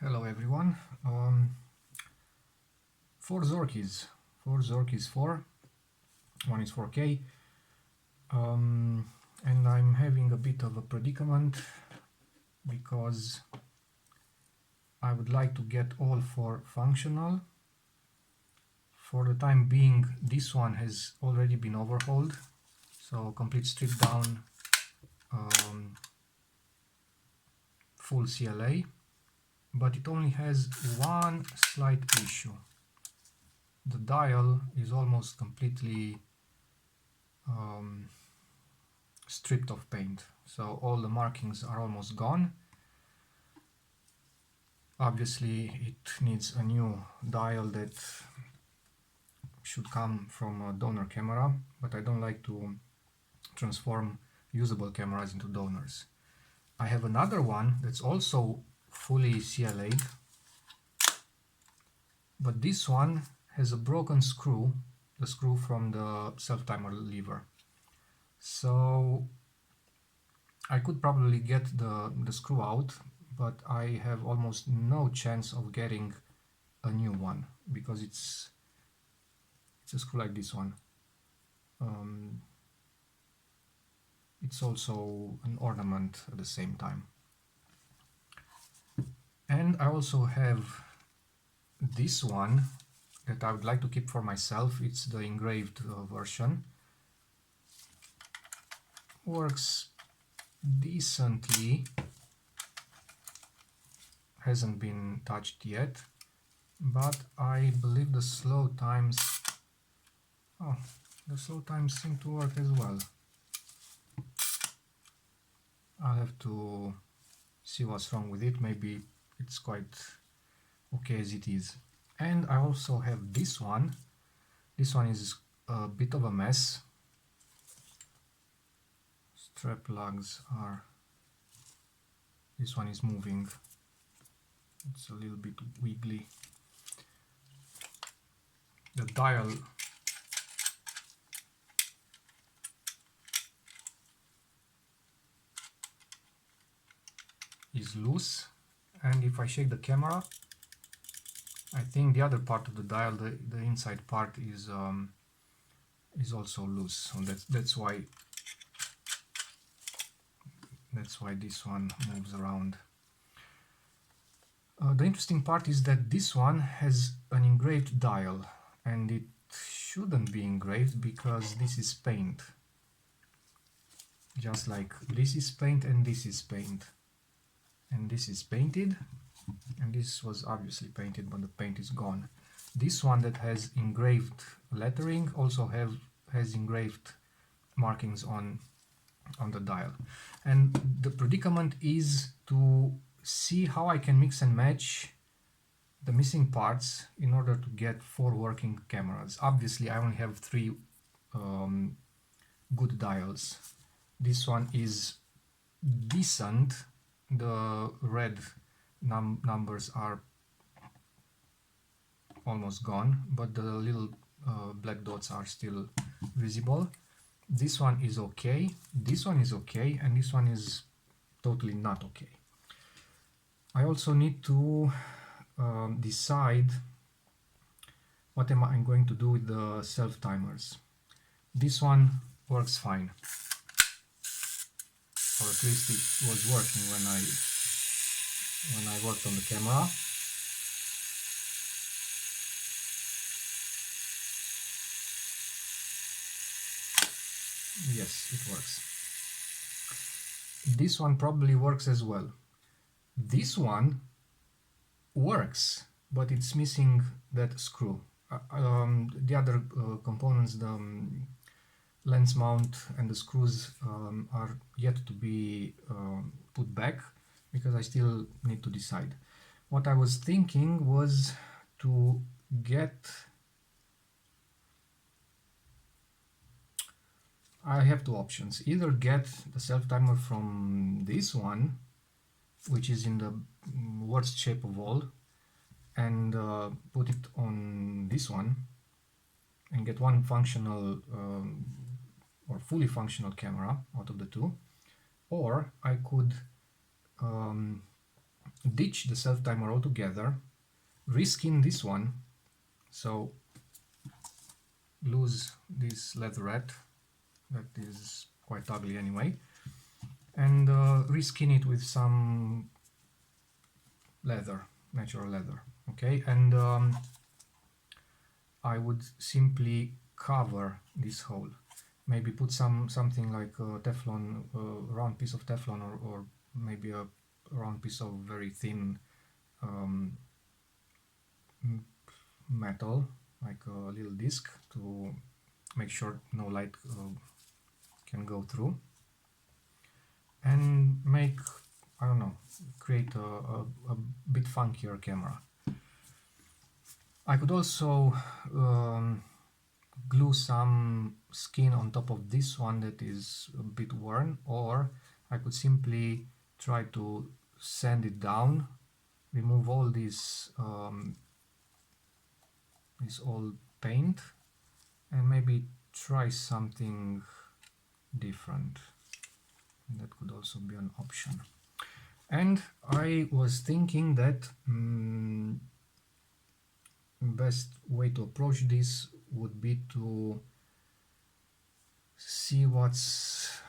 Hello everyone. Four Zorkis. Four Zorkis 4. One is 4K. And I'm having a bit of a predicament because I would like to get all four functional. For the time being, this one has already been overhauled. So complete strip down, full CLA. But it only has one slight issue. The dial is almost completely stripped of paint, so all the markings are almost gone. Obviously it needs a new dial that should come from a donor camera, but I don't like to transform usable cameras into donors. I have another one that's also fully CLA'd, but this one has a broken screw, the screw from the self-timer lever. So I could probably get the screw out, but I have almost no chance of getting a new one because it's a screw like this one. It's also an ornament at the same time. And I also have this one that I would like to keep for myself. It's the engraved version. Works decently, hasn't been touched yet, but I believe the slow times seem to work as well. I'll have to see what's wrong with it. Maybe it's quite okay as it is. And I also have this one. This one is a bit of a mess. Strap lugs are... This one is moving. It's a little bit wiggly. The dial is loose, and if I shake the camera, I think the other part of the dial, the inside part, is also loose. So that's why this one moves around. The interesting part is that this one has an engraved dial, and it shouldn't be engraved because this is paint. Just like this is paint and this is paint. And this is painted, and this was obviously painted, but the paint is gone. This one that has engraved lettering also has engraved markings on the dial. And the predicament is to see how I can mix and match the missing parts in order to get 4 working cameras. Obviously I only have 3 good dials. This one is decent. The red numbers are almost gone, but the little black dots are still visible. This one is okay, this one is okay, and this one is totally not okay. I also need to decide what am I going to do with the self-timers. This one works fine. Or at least it was working when I worked on the camera. Yes, it works. This one probably works as well. This one works, but it's missing that screw. The other components, the lens mount and the screws, are yet to be put back because I still need to decide. What I was thinking was to get... I have 2 options. Either get the self-timer from this one, which is in the worst shape of all, and put it on this one and get one functional or fully functional camera out of the 2, or I could ditch the self-timer altogether, reskin this one, so lose this leatherette that is quite ugly anyway, and reskin it with some leather, natural leather. Okay, and I would simply cover this hole, maybe put something like a Teflon, round piece of Teflon, or maybe a round piece of very thin metal, like a little disc, to make sure no light can go through, and make, I don't know, create a bit funkier camera. I could also glue some skin on top of this one that is a bit worn, or I could simply try to sand it down, remove all this old paint, and maybe try something different. That could also be an option. And I was thinking that best way to approach this would be to see what's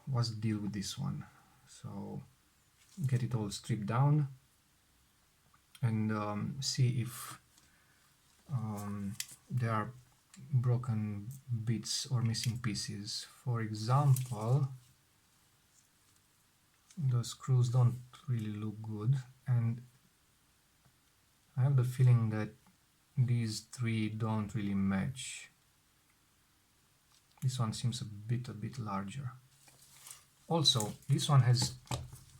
the deal with this one. So get it all stripped down and see if there are broken bits or missing pieces. For example, the screws don't really look good, and I have the feeling that these three don't really match. This one seems a bit larger. Also, this one has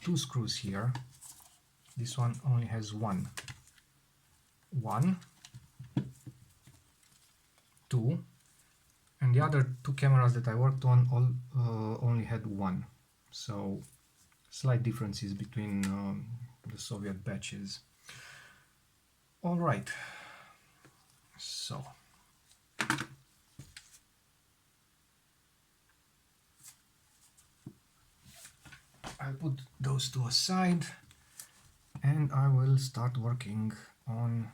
two screws here. This one only has one, two, and the other two cameras that I worked on only had one. So slight differences between the Soviet batches. All right, so I'll put those two aside and I will start working on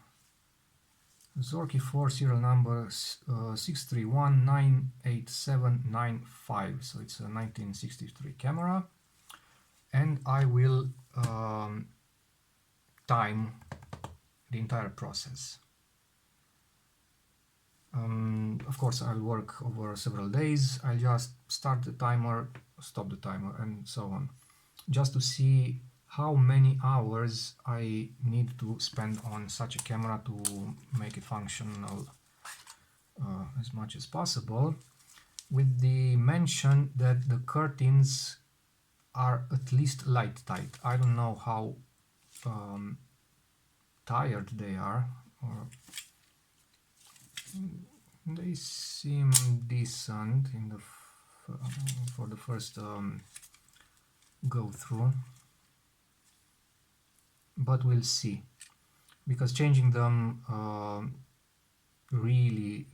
Zorki 4 serial number 631-98795, so it's a 1963 camera, and I will time the entire process. Of course, I'll work over several days. I'll just start the timer, stop the timer, and so on, just to see how many hours I need to spend on such a camera to make it functional as much as possible, with the mention that the curtains are at least light tight. I don't know how tired they are, or they seem decent in the for the first go through, but we'll see, because changing them really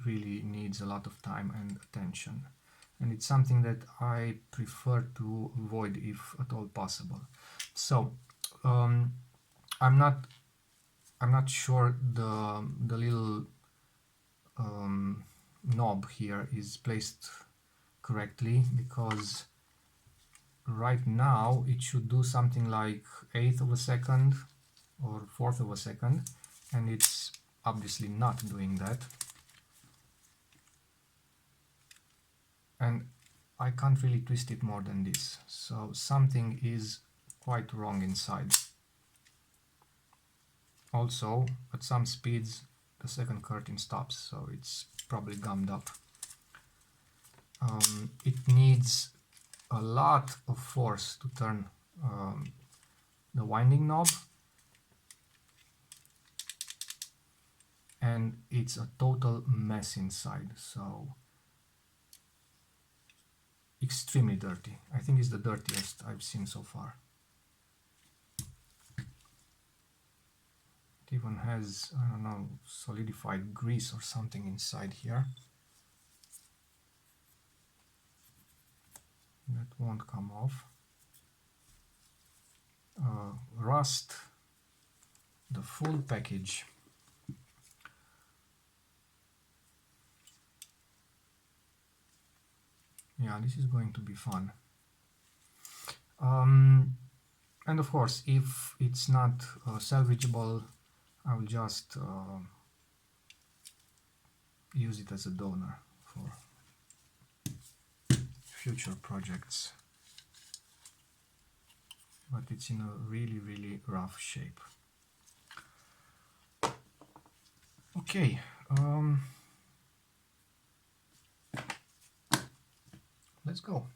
needs a lot of time and attention, and it's something that I prefer to avoid if at all possible. So I'm not sure the little knob here is placed correctly, because right now it should do something like 1/8 of a second or 1/4 of a second, and it's obviously not doing that, and I can't really twist it more than this, so something is quite wrong inside. Also, at some speeds the second curtain stops, so it's probably gummed up. It needs a lot of force to turn the winding knob, and it's a total mess inside, so extremely dirty. I think it's the dirtiest I've seen so far. It even has, I don't know, solidified grease or something inside here. That won't come off. Rust the full package. Yeah, this is going to be fun. And of course, if it's not salvageable, I will just use it as a donor for future projects. But it's in a really rough shape. Okay, let's go.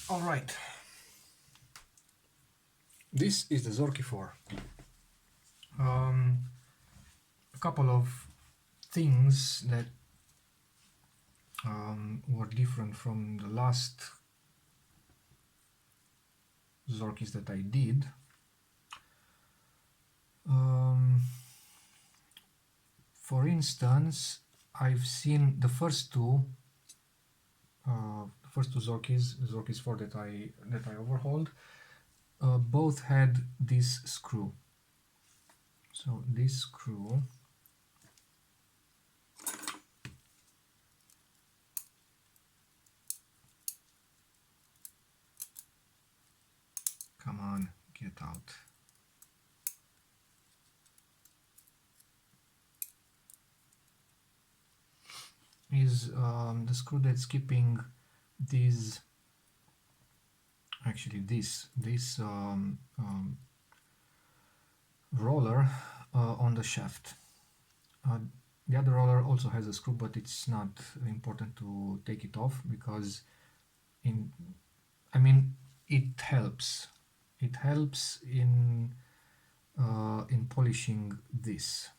All right. This is the Zorki 4. A couple of things that were different from the last Zorkis that I did. For instance, I've seen the first two Zorkis, Zorkis 4 that I overhauled, both had this screw. So this screw come on, get out. Is the screw that's keeping these, actually this roller on the shaft. The other roller also has a screw, but it's not important to take it off because it helps. It helps in polishing this.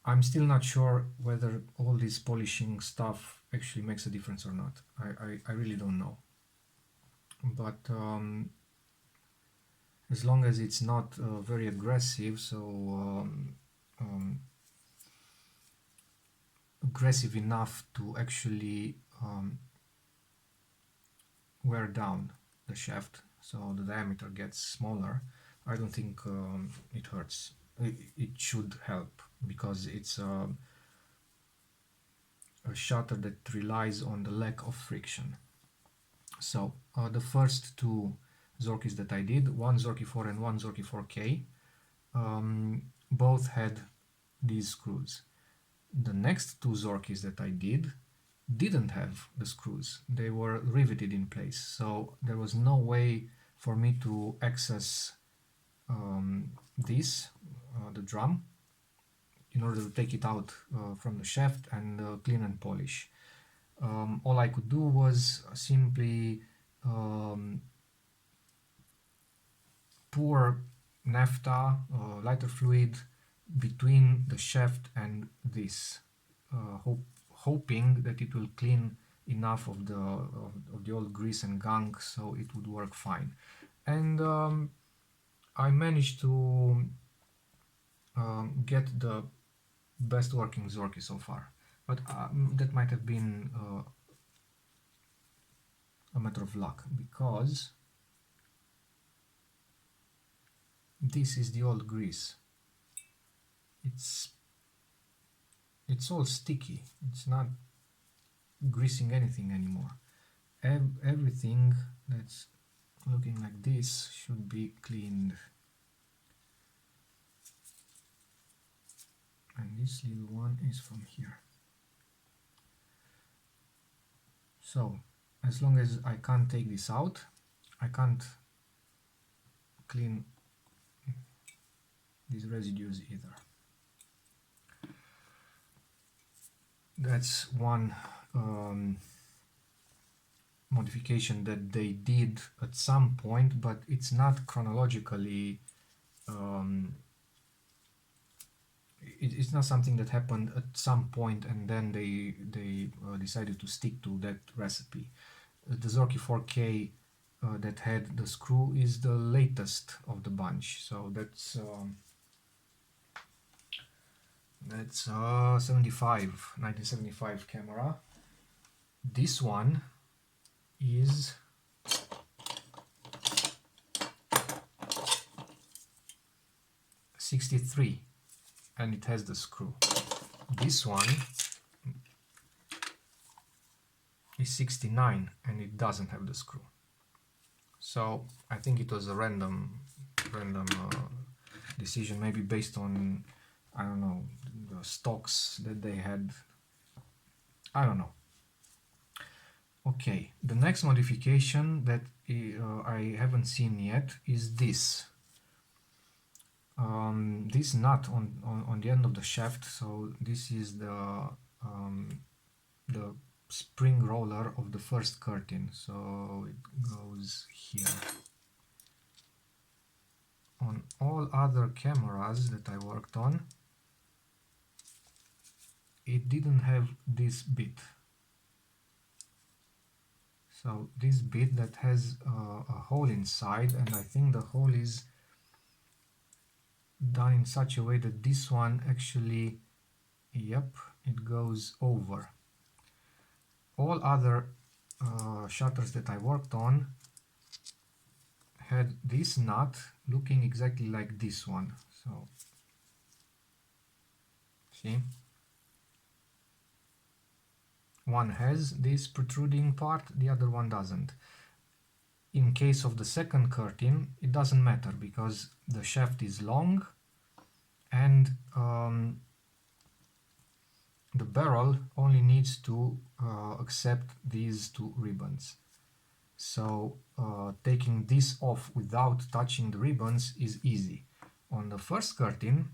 I'm still not sure whether all this polishing stuff actually makes a difference or not. I really don't know. But as long as it's not very aggressive, so aggressive enough to actually wear down the shaft, so the diameter gets smaller, I don't think it hurts. It should help because it's a shutter that relies on the lack of friction. So the first two Zorkis that I did, one Zorki 4 and one Zorki 4K, both had these screws. The next two Zorkis that I didn't have the screws. They were riveted in place, so there was no way for me to access the drum, in order to take it out from the shaft and clean and polish. All I could do was simply pour naphtha, lighter fluid, between the shaft and this, hoping that it will clean enough of the old grease and gunk so it would work fine. And I managed to get the best working Zorki so far, but that might have been a matter of luck, because this is the old grease. It's all sticky. It's not greasing anything anymore. Everything that's looking like this should be cleaned. And this little one is from here. So as long as I can't take this out, I can't clean these residues either. That's one modification that they did at some point, but it's not chronologically, it's not something that happened at some point and then they decided to stick to that recipe. The Zorki 4K that had the screw is the latest of the bunch, so that's 1975 camera. This one is '63 and it has the screw. This one is '69 and it doesn't have the screw. So I think it was a random decision, maybe based on, I don't know, the stocks that they had. I don't know. Okay, the next modification that I haven't seen yet is this. This nut on the end of the shaft. So this is the spring roller of the first curtain, so it goes here. On all other cameras that I worked on, it didn't have this bit. So this bit that has a hole inside, and I think the hole is done in such a way that this one actually, yep, it goes over. All other shutters that I worked on had this nut looking exactly like this one. So see, one has this protruding part, the other one doesn't. In case of the second curtain, it doesn't matter because the shaft is long and the barrel only needs to accept these two ribbons. So taking this off without touching the ribbons is easy. On the first curtain,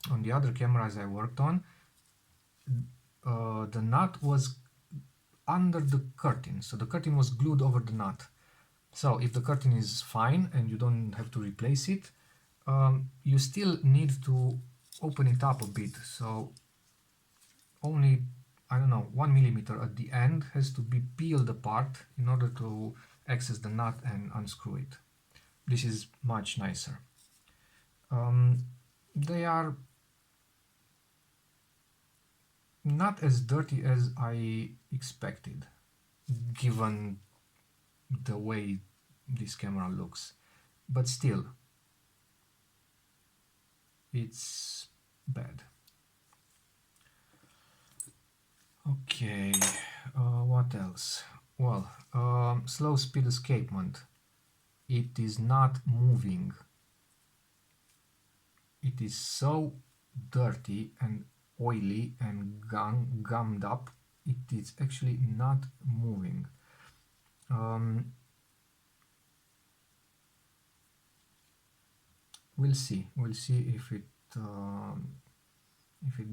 on the other cameras I worked on, the nut was under the curtain, so the curtain was glued over the nut. So if the curtain is fine and you don't have to replace it, you still need to open it up a bit. So only, I don't know, 1 millimeter at the end has to be peeled apart in order to access the nut and unscrew it. This is much nicer. They are not as dirty as I expected, given the way this camera looks, but still, it's bad. Okay, what else? Well, slow speed escapement. It is not moving. It is so dirty and oily and gummed up, it is actually not moving. We'll see if it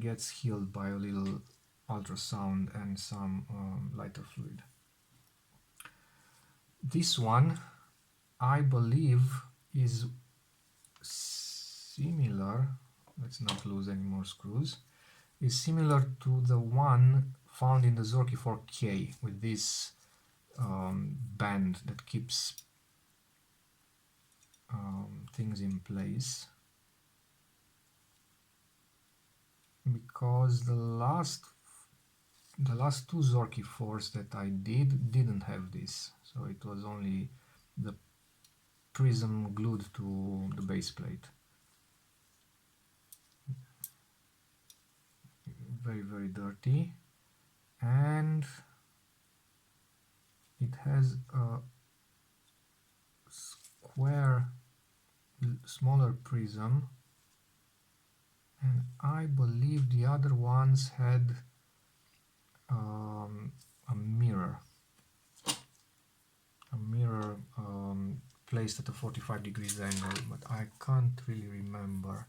gets healed by a little ultrasound and some lighter fluid. This one, I believe, is similar, let's not lose any more screws, is similar to the one found in the Zorki 4K with this band that keeps things in place, because the last two Zorki 4s that I didn't have this, so it was only the prism glued to the base plate. Very, very dirty, and it has a square, smaller prism, and I believe the other ones had a mirror placed at a 45 degrees angle, but I can't really remember.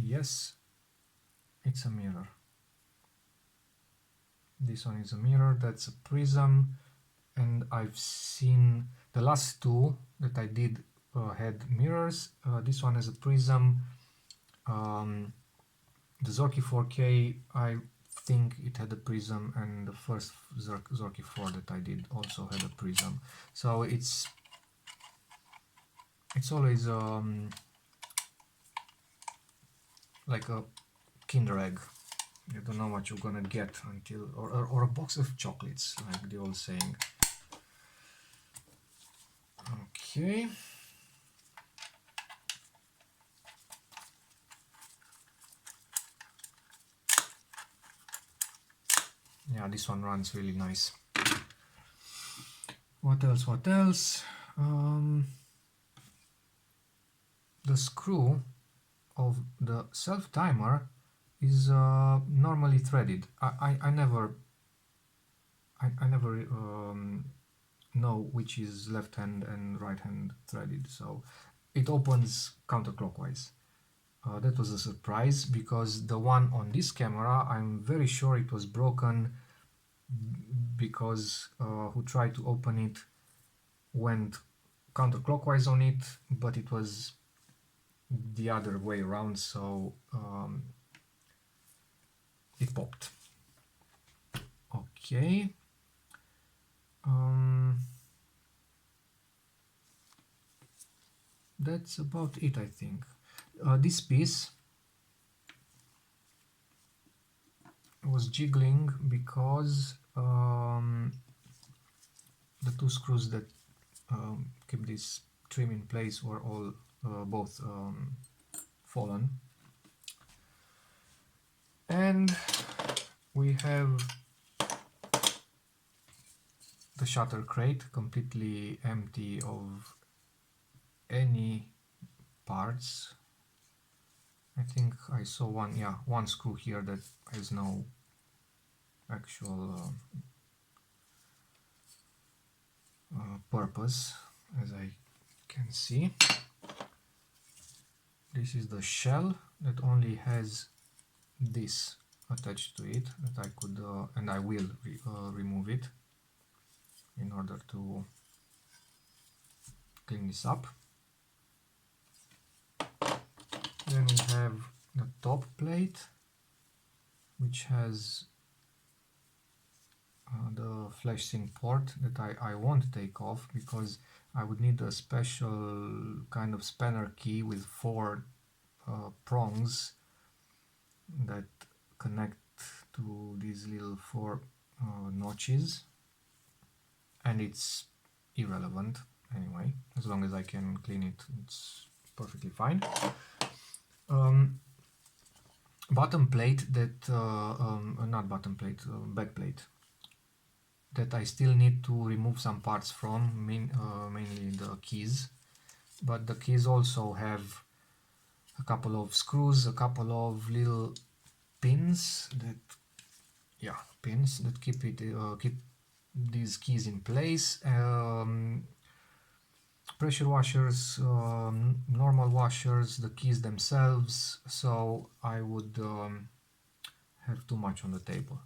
Yes, it's a mirror. This one is a mirror, that's a prism, and I've seen the last two that I did had mirrors. This one has a prism. The Zorki 4K, I think it had a prism, and the first Zorki 4 that I did also had a prism. So it's always like a Kinder egg. You don't know what you're gonna get until, or a box of chocolates, like the old saying. Okay. Yeah, this one runs really nice. What else? The screw of the self-timer is normally threaded. I never know which is left hand and right hand threaded, so it opens counterclockwise. That was a surprise, because the one on this camera, I'm very sure it was broken, because who tried to open it went counterclockwise on it, but it was the other way around, so it popped. Okay. That's about it, I think. This piece was jiggling because the two screws that keep this trim in place were all both fallen. And we have the shutter crate completely empty of any parts. I think I saw one screw here that has no actual purpose, as I can see. This is the shell that only has this attached to it, that I could and I will remove it in order to clean this up. Then we have the top plate, which has the flash sync port that I won't take off, because I would need a special kind of spanner key with 4 prongs that connect to these little 4 notches, and it's irrelevant anyway. As long as I can clean it, it's perfectly fine. Bottom plate that not bottom plate, back plate, that I still need to remove some parts from, mainly the keys, but the keys also have a couple of screws, a couple of little pins that keep these keys in place. Pressure washers, normal washers, the keys themselves, so I would have too much on the table.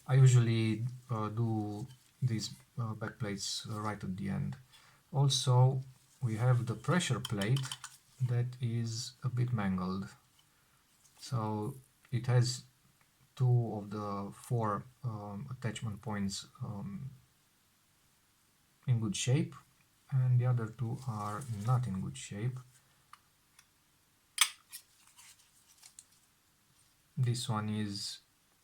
I usually do these back plates right at the end. Also, we have the pressure plate that is a bit mangled. So it has 2 of the 4 attachment points in good shape, and the other 2 are not in good shape. This one is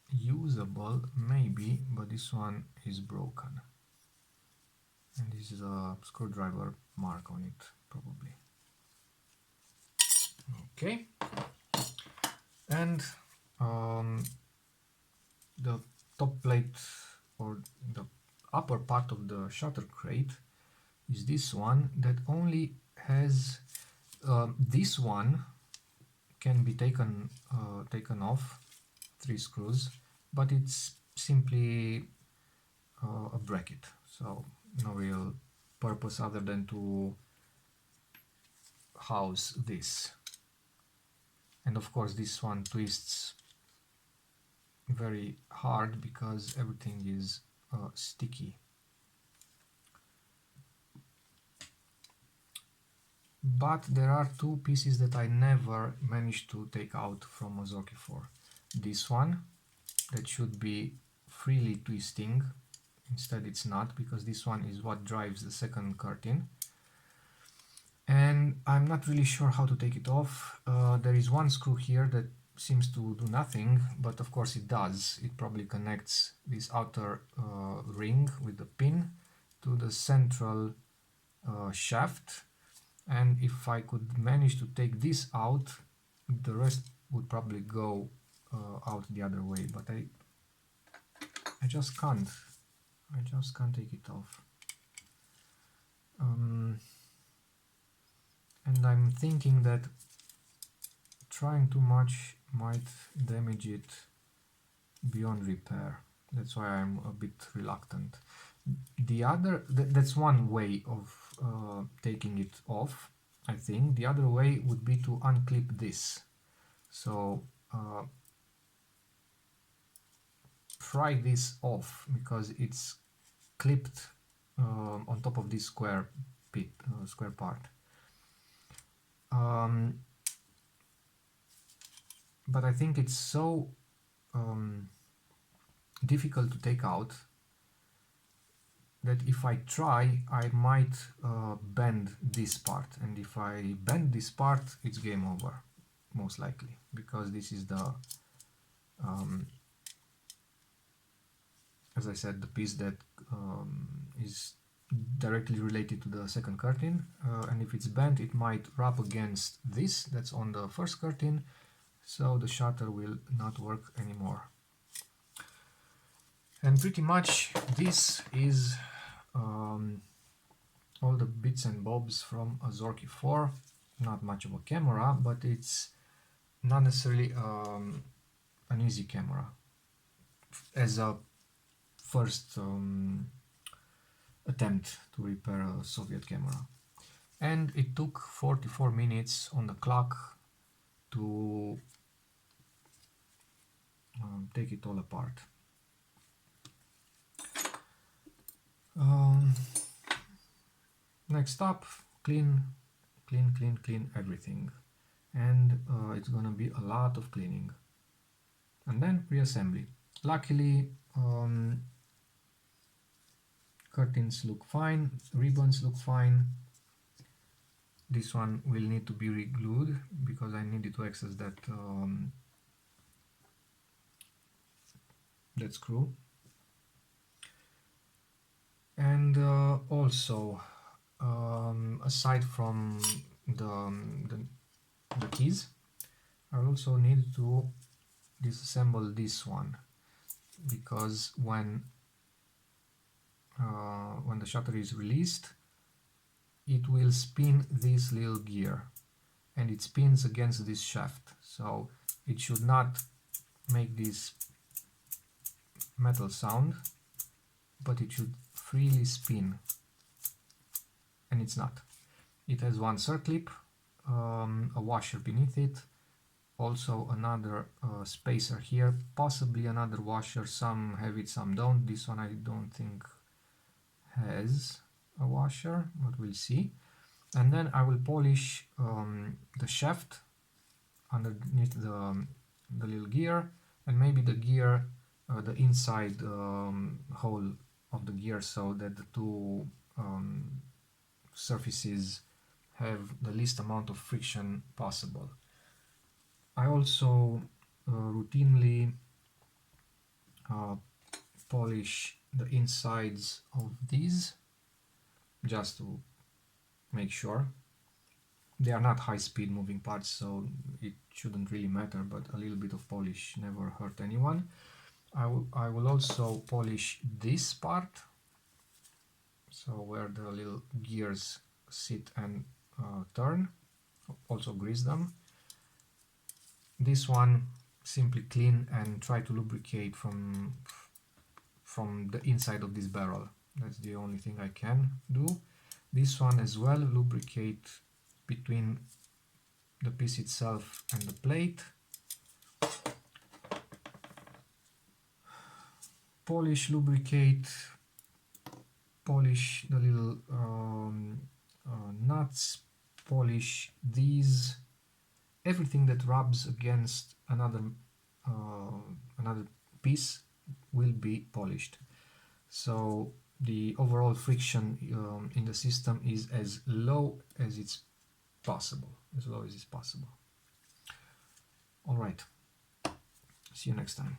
usable, maybe, but this one is broken. And this is a screwdriver mark on it, probably. Okay. And the top plate, or the upper part of the shutter crate, is this one that only has this one can be taken off, 3 screws, but it's simply a bracket, so no real purpose other than to house this. And of course this one twists very hard because everything is sticky. But there are 2 pieces that I never managed to take out from a Zorki 4. This one, that should be freely twisting, instead it's not, because this one is what drives the second curtain. And I'm not really sure how to take it off. There is one screw here that seems to do nothing, but of course it does. It probably connects this outer ring with the pin to the central shaft, and if I could manage to take this out, the rest would probably go out the other way, but I just can't. I just can't take it off. And I'm thinking that trying too much might damage it beyond repair. That's why I'm a bit reluctant. The other, that's one way of taking it off, I think. The other way would be to unclip this. So pry this off because it's clipped on top of this square part. But I think it's so difficult to take out that if I try, I might bend this part, and if I bend this part, it's game over, most likely, because this is the as I said, the piece that is directly related to the second curtain, and if it's bent, it might rub against this that's on the first curtain, so the shutter will not work anymore. And pretty much this is all the bits and bobs from a Zorki 4. Not much of a camera, but it's not necessarily an easy camera as a first attempt to repair a Soviet camera. And it took 44 minutes on the clock to take it all apart. Next up, clean everything, and it's gonna be a lot of cleaning, and then reassembly. Luckily, curtains look fine, ribbons look fine. This one will need to be re-glued because I needed to access that that screw. And also, aside from the keys, I also need to disassemble this one, because when the shutter is released, it will spin this little gear, and it spins against this shaft, so it should not make this metal sound, but it should freely spin, and it's not. It has one circlip, a washer beneath it, also another spacer here, possibly another washer. Some have it, some don't. This one I don't think has a washer, but we'll see. And then I will polish the shaft underneath the little gear, and maybe the gear, the inside hole of the gear, so that the two surfaces have the least amount of friction possible. I also routinely polish the insides of these, just to make sure. They are not high-speed moving parts, so it shouldn't really matter, but a little bit of polish never hurt anyone. I will also polish this part, so where the little gears sit and turn, also grease them. This one, simply clean and try to lubricate from the inside of this barrel. That's the only thing I can do. This one as well, lubricate between the piece itself and the plate. Polish, lubricate, polish the little nuts, polish these. Everything that rubs against another piece will be polished. So the overall friction in the system is as low as it's possible. All right. See you next time.